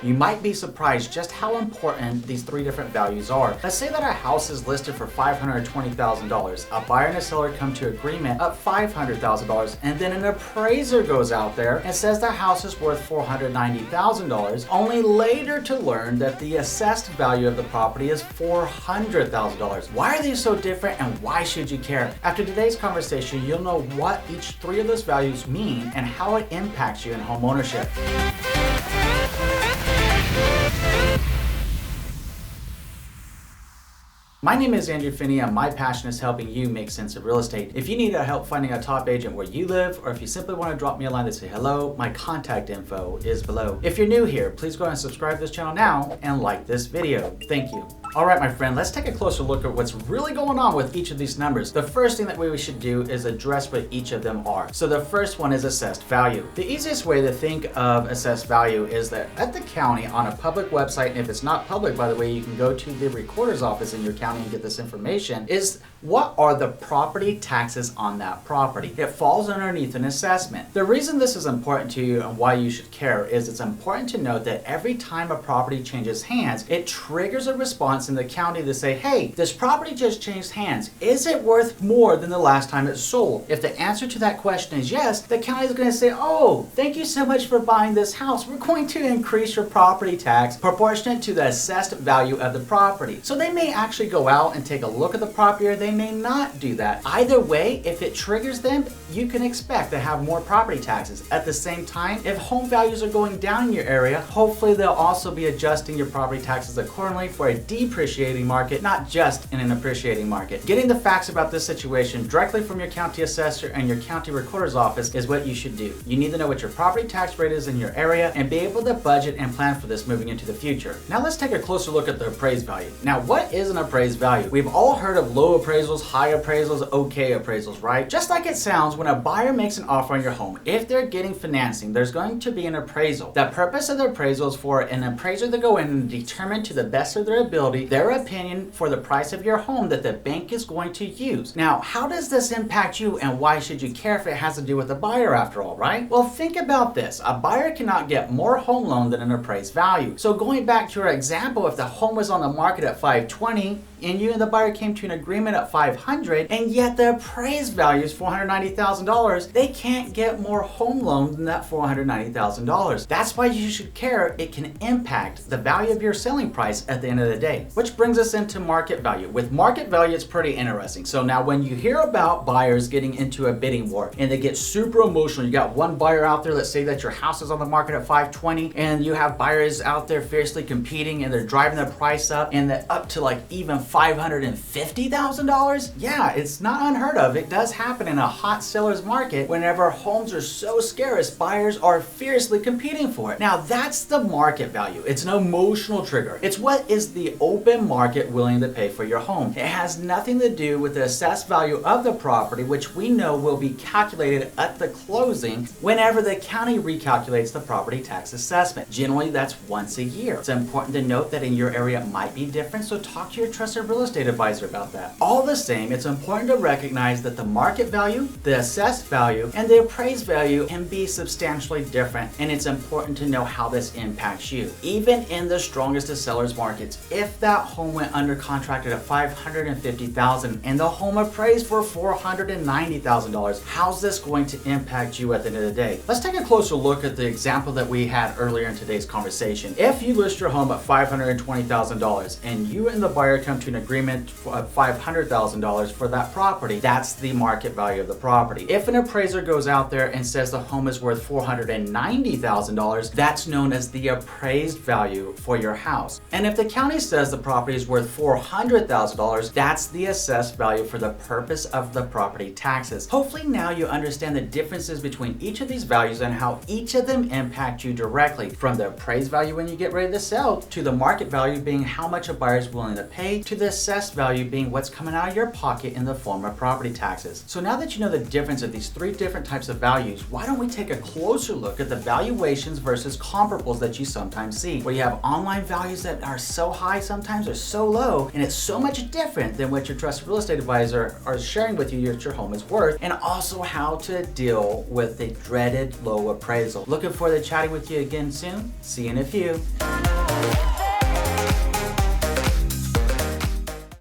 You might be surprised just how important these three different values are. Let's say that a house is listed for $520,000. A buyer and a seller come to agreement of $500,000, and then an appraiser goes out there and says the house is worth $490,000, only later to learn that the assessed value of the property is $400,000. Why are these so different, and why should you care? After today's conversation, you'll know what each three of those values mean and how it impacts you in home ownership. My name is Andrew Finney, and my passion is helping you make sense of real estate. If you need help finding a top agent where you live, or if you simply want to drop me a line to say hello, my contact info is below. If you're new here, please go ahead and subscribe to this channel now and like this video. Thank you. All right, my friend, let's take a closer look at what's really going on with each of these numbers. The first thing that we should do is address what each of them are. So the first one is assessed value. The easiest way to think of assessed value is that at the county on a public website, and if it's not public, by the way, you can go to the recorder's office in your county and get this information, is what are the property taxes on that property. It falls underneath an assessment. The reason this is important to you and why you should care is it's important to note that every time a property changes hands, it triggers a response in the county to say, hey, this property just changed hands. Is it worth more than the last time it sold? If the answer to that question is yes, the county is going to say, oh, thank you so much for buying this house. We're going to increase your property tax proportionate to the assessed value of the property. So they may actually go out and take a look at the property, or they may not do that. Either way, if it triggers them, you can expect to have more property taxes. At the same time, if home values are going down in your area, hopefully they'll also be adjusting your property taxes accordingly for a depreciating market, not just in an appreciating market. Getting the facts about this situation directly from your county assessor and your county recorder's office is what you should do. You need to know what your property tax rate is in your area and be able to budget and plan for this moving into the future. Now let's take a closer look at the appraised value. Now, what is an appraised value? We've all heard of low appraisals, high appraisals, okay appraisals, right? Just like it sounds, when a buyer makes an offer on your home, if they're getting financing, there's going to be an appraisal. The purpose of the appraisal is for an appraiser to go in and determine to the best of their ability their opinion for the price of your home that the bank is going to use. Now, how does this impact you, and why should you care if it has to do with the buyer after all, right? Well, think about this. A buyer cannot get more home loan than an appraised value. So going back to our example, if the home was on the market at $520, and you and the buyer came to an agreement at $500, and yet the appraised value is $490,000, they can't get more home loan than that $490,000. That's why you should care. It can impact the value of your selling price at the end of the day. Which brings us into market value. With market value, it's pretty interesting. So now when you hear about buyers getting into a bidding war and they get super emotional, you got one buyer out there, let's say that your house is on the market at $520, and you have buyers out there fiercely competing, and they're driving the price up, and they're up to like even $550,000? Yeah, it's not unheard of. It does happen in a hot seller's market. Whenever homes are so scarce, buyers are fiercely competing for it. Now, that's the market value. It's an emotional trigger. It's what is the open market willing to pay for your home. It has nothing to do with the assessed value of the property, which we know will be calculated at the closing whenever the county recalculates the property tax assessment. Generally, that's once a year. It's important to note that in your area it might be different, so talk to your trusted real estate advisor about that. All the same, it's important to recognize that the market value, the assessed value, and the appraised value can be substantially different, and it's important to know how this impacts you. Even in the strongest of sellers markets, if that home went under contracted at $550,000 and the home appraised for $490,000, how's this going to impact you at the end of the day? Let's take a closer look at the example that we had earlier in today's conversation. If you list your home at $520,000 and you and the buyer come to an agreement of $500,000 for that property, that's the market value of the property. If an appraiser goes out there and says the home is worth $490,000, that's known as the appraised value for your house. And if the county says the property is worth $400,000, that's the assessed value for the purpose of the property taxes. Hopefully now you understand the differences between each of these values and how each of them impact you directly, from the appraised value when you get ready to sell, to the market value being how much a buyer is willing to pay, to the assessed value being what's coming out of your pocket in the form of property taxes. So now that you know the difference of these three different types of values, why don't we take a closer look at the valuations versus comparables that you sometimes see, where you have online values that are so high sometimes sometimes are so low, and it's so much different than what your trusted real estate advisor are sharing with you that your home is worth, and also how to deal with the dreaded low appraisal. Looking forward to chatting with you again soon. See you in a few.